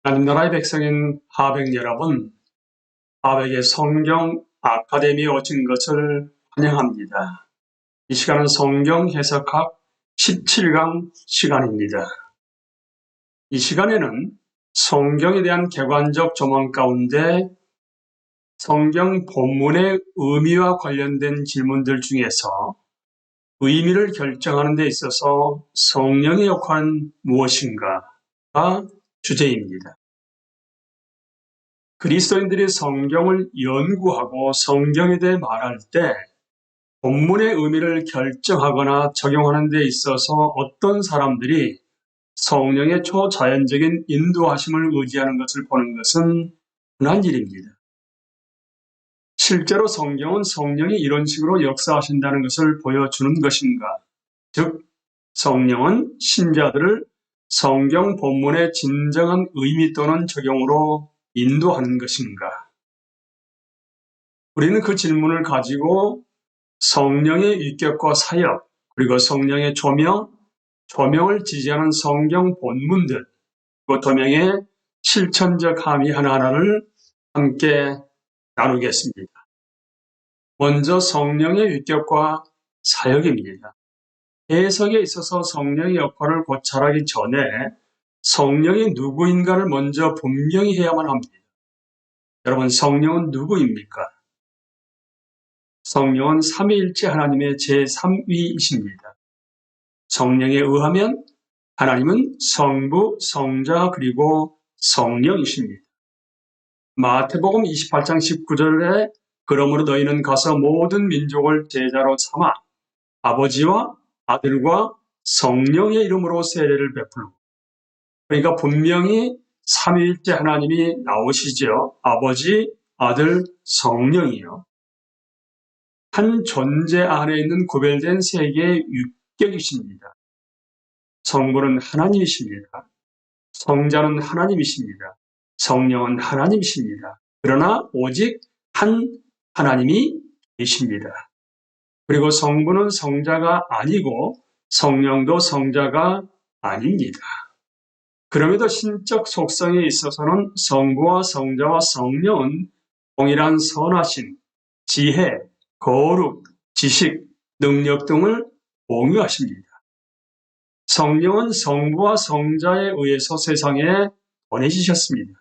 하나님 나라의 백성인 하백 여러분, 하백의 성경 아카데미에 오신 것을 환영합니다. 이 시간은 성경 해석학 17강 시간입니다. 이 시간에는 성경에 대한 객관적 조망 가운데 성경 본문의 의미와 관련된 질문들 중에서 의미를 결정하는 데 있어서 성령의 역할은 무엇인가가 주제입니다. 그리스도인들이 성경을 연구하고 성경에 대해 말할 때 본문의 의미를 결정하거나 적용하는 데 있어서 어떤 사람들이 성령의 초자연적인 인도하심을 의지하는 것을 보는 것은 흔한 일입니다. 실제로 성경은 성령이 이런 식으로 역사하신다는 것을 보여주는 것인가? 즉, 성령은 신자들을 성경 본문의 진정한 의미 또는 적용으로 인도하는 것인가? 우리는 그 질문을 가지고 성령의 위격과 사역, 그리고 성령의 조명을 지지하는 성경 본문들, 그 조명의 실천적 함의 하나하나를 함께 나누겠습니다. 먼저 성령의 위격과 사역입니다. 해석에 있어서 성령의 역할을 고찰하기 전에 성령이 누구인가를 먼저 분명히 해야만 합니다. 여러분, 성령은 누구입니까? 성령은 삼위일체 하나님의 제3위이십니다. 성령에 의하면 하나님은 성부, 성자, 그리고 성령이십니다. 마태복음 28장 19절에 그러므로 너희는 가서 모든 민족을 제자로 삼아 아버지와 아들과 성령의 이름으로 세례를 베풀고, 그러니까 분명히 삼위일체 하나님이 나오시죠. 아버지, 아들, 성령이요. 한 존재 안에 있는 구별된 세 개의 유격이십니다. 성부는 하나님이십니다. 성자는 하나님이십니다. 성령은 하나님이십니다. 그러나 오직 한 하나님이 계십니다. 그리고 성부는 성자가 아니고 성령도 성자가 아닙니다. 그럼에도 신적 속성에 있어서는 성부와 성자와 성령은 동일한 선하심, 지혜, 거룩, 지식, 능력 등을 공유하십니다. 성령은 성부와 성자에 의해서 세상에 보내지셨습니다.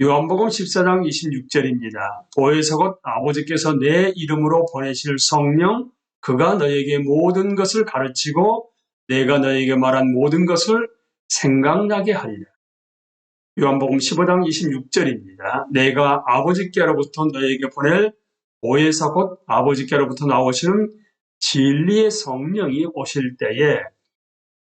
요한복음 14장 26절입니다. 보혜사 곧 아버지께서 내 이름으로 보내실 성령, 그가 너에게 모든 것을 가르치고 내가 너에게 말한 모든 것을 생각나게 하리라. 요한복음 15장 26절입니다. 내가 아버지께로부터 너에게 보낼 보혜사 곧 아버지께로부터 나오시는 진리의 성령이 오실 때에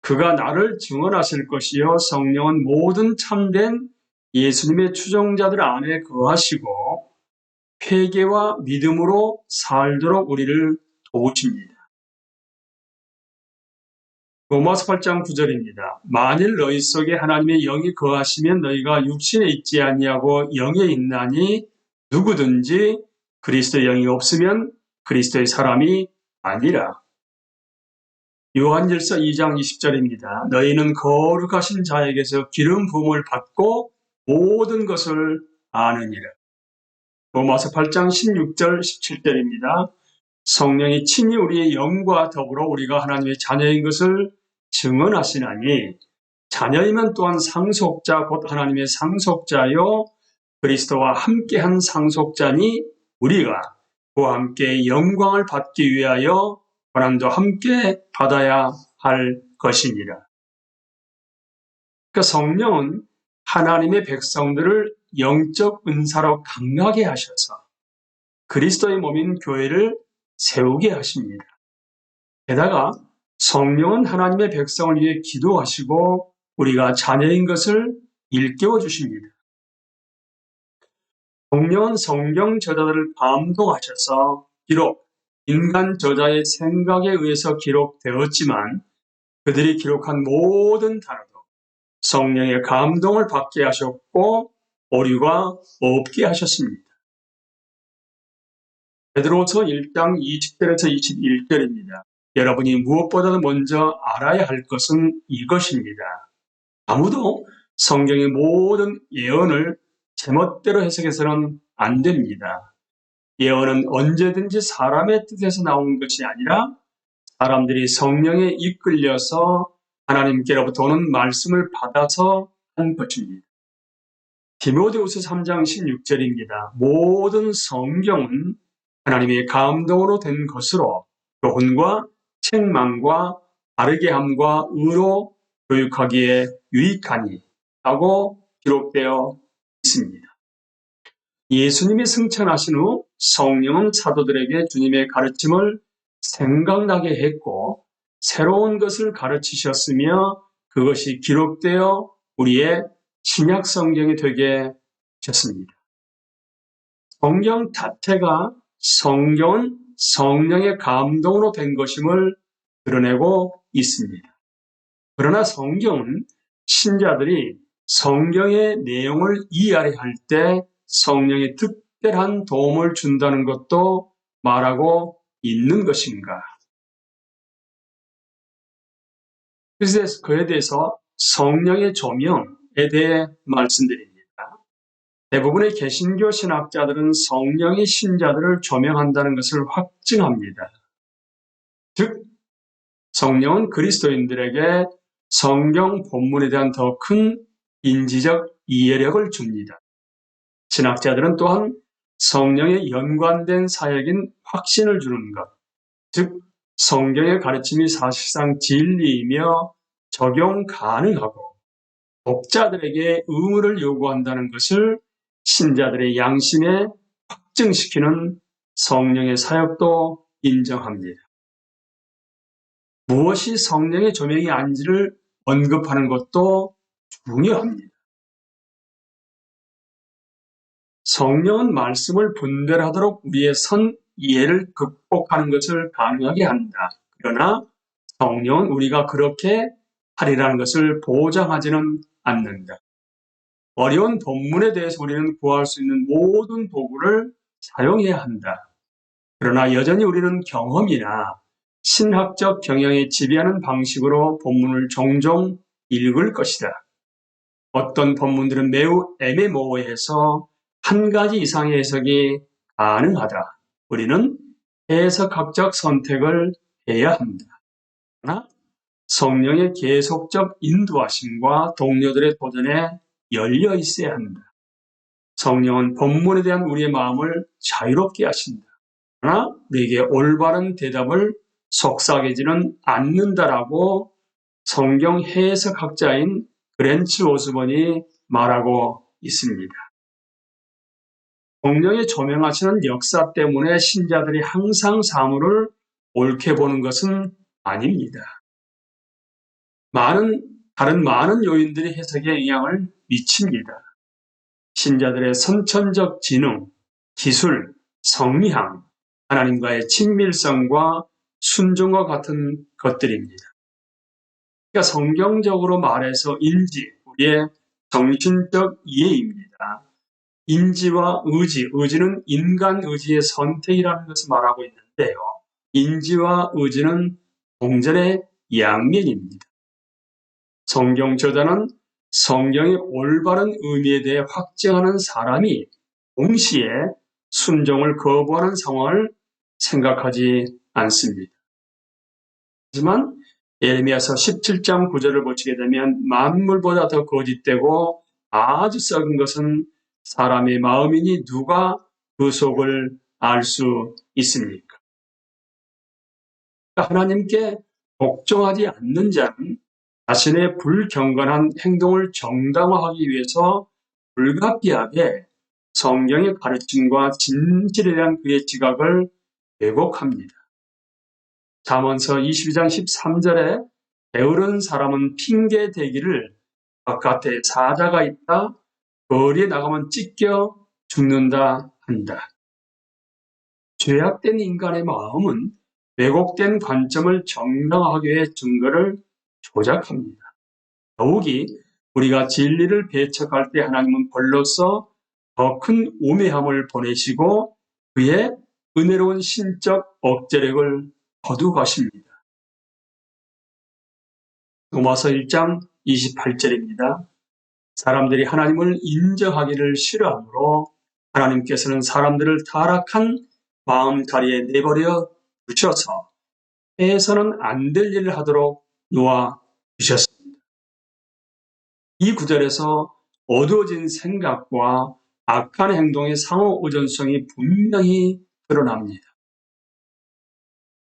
그가 나를 증언하실 것이요 성령은 모든 참된 예수님의 추종자들 안에 거하시고 회개와 믿음으로 살도록 우리를 도우십니다. 로마서 8장 9절입니다. 만일 너희 속에 하나님의 영이 거하시면 너희가 육신에 있지 아니하고 영에 있나니 누구든지 그리스도의 영이 없으면 그리스도의 사람이 아니라. 요한일서 2장 20절입니다. 너희는 거룩하신 자에게서 기름 부음을 받고 모든 것을 아느니라. 로마서 8장 16절 17절입니다. 성령이 친히 우리의 영과 더불어 우리가 하나님의 자녀인 것을 증언하시나니 자녀이면 또한 상속자 곧 하나님의 상속자요 그리스도와 함께한 상속자니 우리가 그와 함께 영광을 받기 위하여 고난도 함께 받아야 할 것이니라. 그러니까 성령은 하나님의 백성들을 영적 은사로 강하게 하셔서 그리스도의 몸인 교회를 세우게 하십니다. 게다가 성령은 하나님의 백성을 위해 기도하시고 우리가 자녀인 것을 일깨워 주십니다. 성령은 성경 저자들을 감동하셔서 비록 인간 저자의 생각에 의해서 기록되었지만 그들이 기록한 모든 단어도 성령의 감동을 받게 하셨고 오류가 없게 하셨습니다. 베드로서 1장 20절에서 21절입니다. 여러분이 무엇보다도 먼저 알아야 할 것은 이것입니다. 아무도 성경의 모든 예언을 제멋대로 해석해서는 안 됩니다. 예언은 언제든지 사람의 뜻에서 나온 것이 아니라 사람들이 성령에 이끌려서 하나님께로부터 오는 말씀을 받아서 한 것입니다. 디모데후서 3장 16절입니다. 모든 성경은 하나님의 감동으로 된 것으로 교훈과 책망과 바르게 함과 의로 교육하기에 유익하니 라고 기록되어 있습니다. 예수님이 승천하신 후 성령은 사도들에게 주님의 가르침을 생각나게 했고 새로운 것을 가르치셨으며 그것이 기록되어 우리의 신약 성경이 되게 하셨습니다. 성경 자체가 성경은 성령의 감동으로 된 것임을 드러내고 있습니다. 그러나 성경은 신자들이 성경의 내용을 이해하려 할 때 성령이 특별한 도움을 준다는 것도 말하고 있는 것인가? 그래서 그에 대해서 성령의 조명에 대해 말씀드립니다. 대부분의 개신교 신학자들은 성령이 신자들을 조명한다는 것을 확증합니다. 즉, 성령은 그리스도인들에게 성경 본문에 대한 더 큰 인지적 이해력을 줍니다. 신학자들은 또한 성령에 연관된 사역인 확신을 주는 것, 즉 성경의 가르침이 사실상 진리이며 적용 가능하고 독자들에게 의무를 요구한다는 것을 신자들의 양심에 확증시키는 성령의 사역도 인정합니다. 무엇이 성령의 조명이 아닌지를 언급하는 것도 중요합니다. 성령은 말씀을 분별하도록 우리의 선 이해를 극복하는 것을 가능하게 한다. 그러나 성령은 우리가 그렇게 하리라는 것을 보장하지는 않는다. 어려운 본문에 대해서 우리는 구할 수 있는 모든 도구를 사용해야 한다. 그러나 여전히 우리는 경험이나 신학적 경향에 지배하는 방식으로 본문을 종종 읽을 것이다. 어떤 본문들은 매우 애매모호해서 한 가지 이상의 해석이 가능하다. 우리는 해석학적 선택을 해야 한다. 그러나 성령의 계속적 인도하심과 동료들의 도전에 열려 있어야 한다. 성령은 본문에 대한 우리의 마음을 자유롭게 하신다. 그러나 우리에게 올바른 대답을 속삭이지는 않는다라고 성경 해석학자인 그랜츠 오스본이 말하고 있습니다. 성령의 조명하시는 역사 때문에 신자들이 항상 사물을 옳게 보는 것은 아닙니다. 다른 많은 요인들이 해석에 영향을 미칩니다. 신자들의 선천적 지능, 기술, 성향, 하나님과의 친밀성과 순종과 같은 것들입니다. 그러니까 성경적으로 말해서 인지, 우리의 정신적 이해입니다. 인지와 의지, 의지는 인간 의지의 선택이라는 것을 말하고 있는데요. 인지와 의지는 동전의 양면입니다. 성경 저자는 성경의 올바른 의미에 대해 확증하는 사람이 동시에 순종을 거부하는 상황을 생각하지 않습니다. 하지만 예레미야서 17장 9절을 보시게 되면 만물보다 더 거짓되고 아주 썩은 것은 사람의 마음이니 누가 그 속을 알 수 있습니까? 하나님께 복종하지 않는 자는 자신의 불경건한 행동을 정당화하기 위해서 불가피하게 성경의 가르침과 진실에 대한 그의 지각을 왜곡합니다. 잠언서 22장 13절에 게으른 사람은 핑계 대기를 바깥에 사자가 있다, 거리에 나가면 찢겨 죽는다 한다. 죄악된 인간의 마음은 왜곡된 관점을 정당화하기 위해 증거를 조작합니다. 더욱이 우리가 진리를 배척할 때 하나님은 벌로써 더 큰 우매함을 보내시고 그의 은혜로운 신적 억제력을 거두가십니다. 로마서 1장 28절입니다. 사람들이 하나님을 인정하기를 싫어하므로 하나님께서는 사람들을 타락한 마음다리에 내버려 두셔서 해서는 안 될 일을 하도록 놓아 주셨습니다. 이 구절에서 어두워진 생각과 악한 행동의 상호 의존성이 분명히 드러납니다.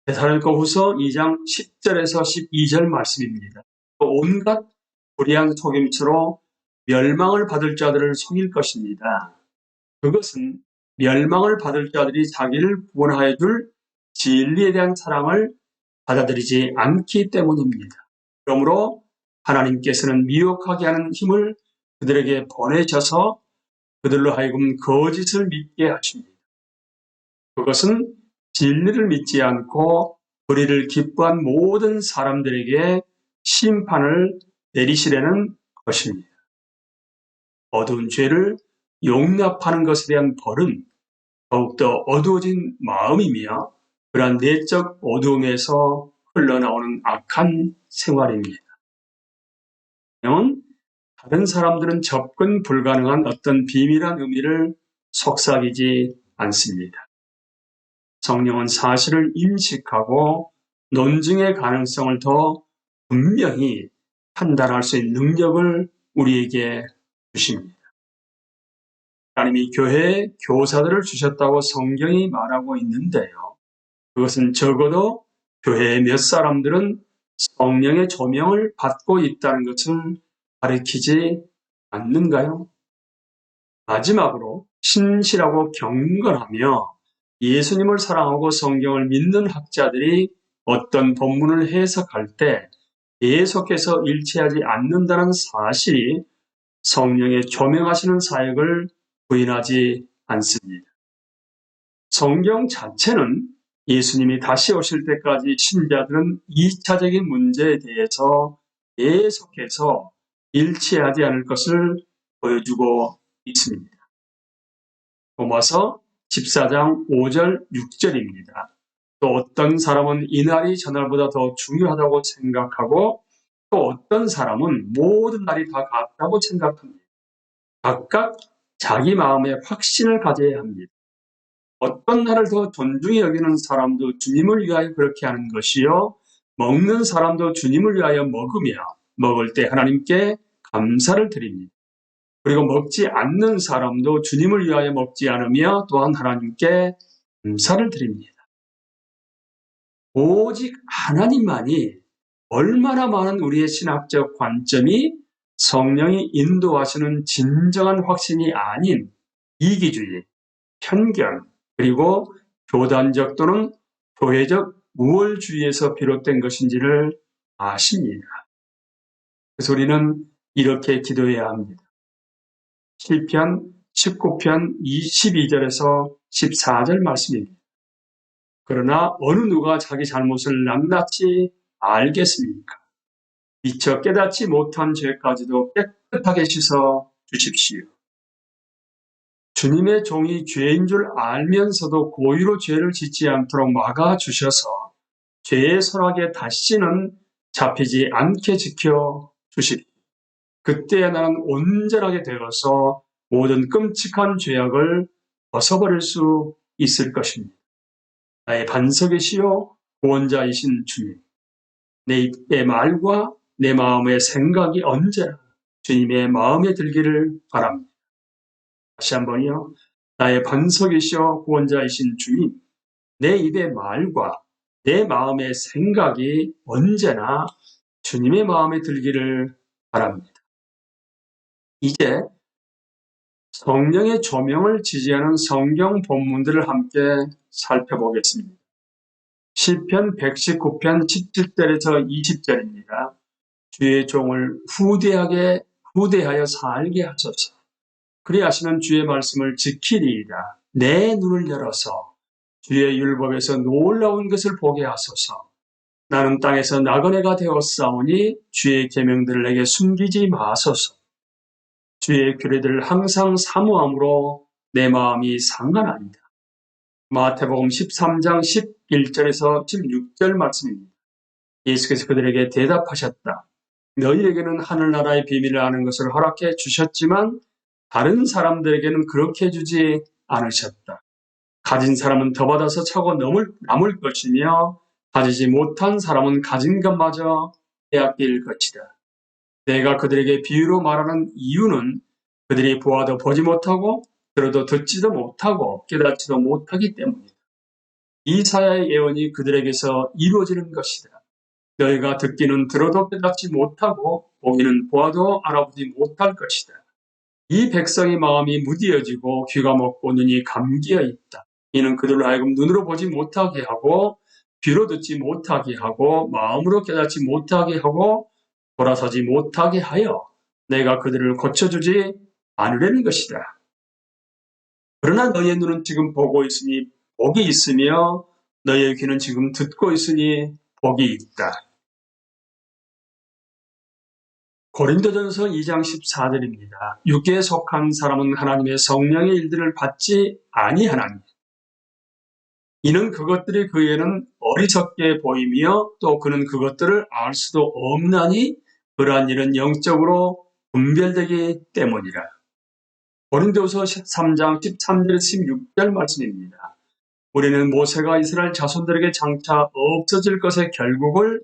데살로니가후서 2장 10절에서 12절 말씀입니다. 온갖 불의한 속임수로 멸망을 받을 자들을 속일 것입니다. 그것은 멸망을 받을 자들이 자기를 구원하여 줄 진리에 대한 사랑을 받아들이지 않기 때문입니다. 그러므로 하나님께서는 미혹하게 하는 힘을 그들에게 보내셔서 그들로 하여금 거짓을 믿게 하십니다. 그것은 진리를 믿지 않고 불의를 기뻐한 모든 사람들에게 심판을 내리시려는 것입니다. 어두운 죄를 용납하는 것에 대한 벌은 더욱더 어두워진 마음이며 그러한 내적 어두움에서 흘러나오는 악한 생활입니다. 다른 사람들은 접근 불가능한 어떤 비밀한 의미를 속삭이지 않습니다. 성령은 사실을 인식하고 논증의 가능성을 더 분명히 판단할 수 있는 능력을 우리에게 주십니다. 하나님이 교회에 교사들을 주셨다고 성경이 말하고 있는데요. 그것은 적어도 교회의 몇 사람들은 성령의 조명을 받고 있다는 것을 가리키지 않는가요? 마지막으로 신실하고 경건하며 예수님을 사랑하고 성경을 믿는 학자들이 어떤 본문을 해석할 때 계속해서 일치하지 않는다는 사실이 성령의 조명하시는 사역을 부인하지 않습니다. 성경 자체는 예수님이 다시 오실 때까지 신자들은 2차적인 문제에 대해서 계속해서 일치하지 않을 것을 보여주고 있습니다. 로마서 14장 5절 6절입니다. 또 어떤 사람은 이날이 저날보다 더 중요하다고 생각하고 또 어떤 사람은 모든 날이 다 같다고 생각합니다. 각각 자기 마음에 확신을 가져야 합니다. 어떤 날을 더 존중히 여기는 사람도 주님을 위하여 그렇게 하는 것이요. 먹는 사람도 주님을 위하여 먹으며 먹을 때 하나님께 감사를 드립니다. 그리고 먹지 않는 사람도 주님을 위하여 먹지 않으며 또한 하나님께 감사를 드립니다. 오직 하나님만이 얼마나 많은 우리의 신학적 관점이 성령이 인도하시는 진정한 확신이 아닌 이기주의, 편견, 그리고 교단적 또는 교회적 우월주의에서 비롯된 것인지를 아십니다. 그래서 우리는 이렇게 기도해야 합니다. 시편 19편 22절에서 14절 말씀입니다. 그러나 어느 누가 자기 잘못을 낱낱이 알겠습니까? 미처 깨닫지 못한 죄까지도 깨끗하게 씻어 주십시오. 주님의 종이 죄인 줄 알면서도 고의로 죄를 짓지 않도록 막아주셔서 죄의 선악에 다시는 잡히지 않게 지켜 주십시오. 그때야 나는 온전하게 되어서 모든 끔찍한 죄악을 벗어버릴 수 있을 것입니다. 나의 반석이시요 구원자이신 주님, 내 입의 말과 내 마음의 생각이 언제나 주님의 마음에 들기를 바랍니다. 다시 한번요. 나의 반석이시여 구원자이신 주님, 내 입의 말과 내 마음의 생각이 언제나 주님의 마음에 들기를 바랍니다. 이제 성령의 조명을 지지하는 성경 본문들을 함께 살펴보겠습니다. 시편 119편 17절에서 20절입니다. 주의 종을 후대하여 살게 하소서. 그리하시면 주의 말씀을 지키리이다. 내 눈을 열어서 주의 율법에서 놀라운 것을 보게 하소서. 나는 땅에서 나그네가 되었사오니 주의 계명들을 내게 숨기지 마소서. 주의 규례들을 항상 사모함으로 내 마음이 상관합니다. 마태복음 13장 11절에서 16절 말씀입니다. 예수께서 그들에게 대답하셨다. 너희에게는 하늘나라의 비밀을 아는 것을 허락해 주셨지만 다른 사람들에게는 그렇게 해주지 않으셨다. 가진 사람은 더 받아서 차고 남을 것이며 가지지 못한 사람은 가진 것마저 빼앗길 것이다. 내가 그들에게 비유로 말하는 이유는 그들이 보아도 보지 못하고 들어도 듣지도 못하고 깨닫지도 못하기 때문이다. 이사야의 예언이 그들에게서 이루어지는 것이다. 너희가 듣기는 들어도 깨닫지 못하고 보기는 보아도 알아보지 못할 것이다. 이 백성의 마음이 무디어지고 귀가 먹고 눈이 감기어 있다. 이는 그들로 하여금 눈으로 보지 못하게 하고 귀로 듣지 못하게 하고 마음으로 깨닫지 못하게 하고 돌아서지 못하게 하여 내가 그들을 고쳐주지 않으려는 것이다. 그러나 너희의 눈은 지금 보고 있으니 복이 있으며 너희의 귀는 지금 듣고 있으니 복이 있다. 고린도전서 2장 14절입니다. 육계에 속한 사람은 하나님의 성령의 일들을 받지 아니하나니 이는 그것들이 그에는 어리석게 보이며 또 그는 그것들을 알 수도 없나니 그러한 일은 영적으로 분별되기 때문이라. 고린도서 3장 13절 16절 말씀입니다. 우리는 모세가 이스라엘 자손들에게 장차 없어질 것의 결국을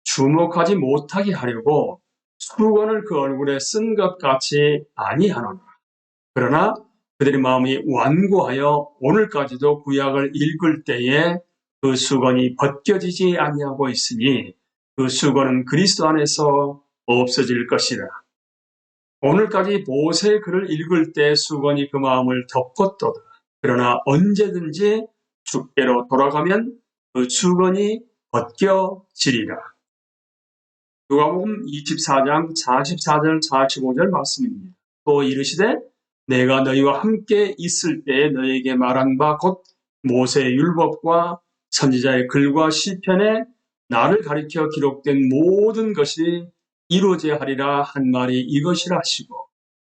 주목하지 못하게 하려고 수건을 그 얼굴에 쓴 것 같이 아니하노라. 그러나 그들의 마음이 완고하여 오늘까지도 구약을 읽을 때에 그 수건이 벗겨지지 아니하고 있으니 그 수건은 그리스도 안에서 없어질 것이다. 오늘까지 모세의 글을 읽을 때 수건이 그 마음을 덮었도다. 그러나 언제든지 주께로 돌아가면 그 수건이 벗겨지리라. 누가복음 24장 44절 45절 말씀입니다. 또 이르시되 내가 너희와 함께 있을 때에 너희에게 말한 바 곧 모세의 율법과 선지자의 글과 시편에 나를 가리켜 기록된 모든 것이 이루어져야 하리라 한 말이 이것이라 하시고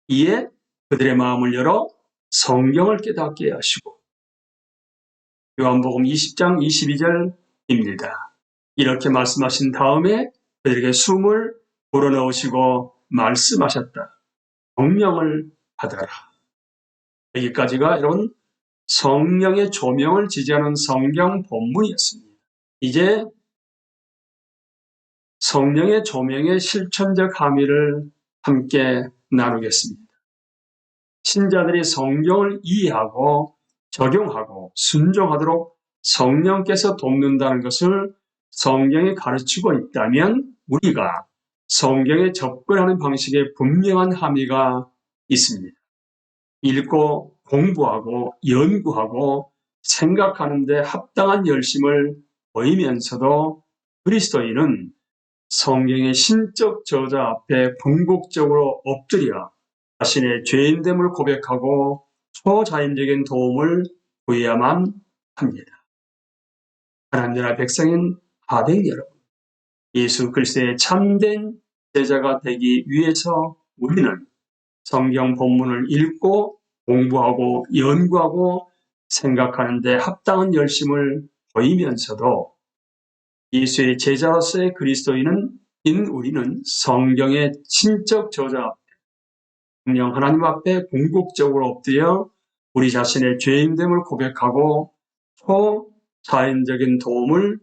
이에 그들의 마음을 열어 성경을 깨닫게 하시고 요한복음 20장 22절입니다. 이렇게 말씀하신 다음에 그들에게 숨을 불어넣으시고 말씀하셨다. 성령을 받아라. 여기까지가 여러분 성령의 조명을 지지하는 성경 본문이었습니다. 이제 성령의 조명의 실천적 함의를 함께 나누겠습니다. 신자들이 성경을 이해하고 적용하고 순종하도록 성령께서 돕는다는 것을 성경이 가르치고 있다면 우리가 성경에 접근하는 방식에 분명한 함의가 있습니다. 읽고 공부하고 연구하고 생각하는 데 합당한 열심을 보이면서도 그리스도인은 성경의 신적 저자 앞에 궁극적으로 엎드려 자신의 죄인됨을 고백하고 초자연적인 도움을 구해야만 합니다. 하나님 나라 백성인 하객 여러분, 예수 그리스도의 참된 제자가 되기 위해서 우리는 성경 본문을 읽고 공부하고 연구하고 생각하는 데 합당한 열심을 보이면서도 예수의 제자로서의 그리스도인인 우리는 성경의 신적 저자 성령 하나님 앞에 궁극적으로 엎드려 우리 자신의 죄인됨을 고백하고 초자연적인 도움을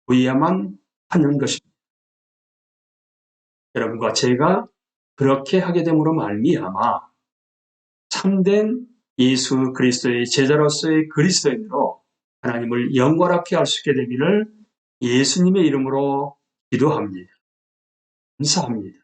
구해야만 하는 것입니다. 여러분과 제가 그렇게 하게 됨으로 말미암아 참된 예수 그리스도의 제자로서의 그리스도인으로 하나님을 영광하게 할 수 있게 되기를 예수님의 이름으로 기도합니다. 감사합니다.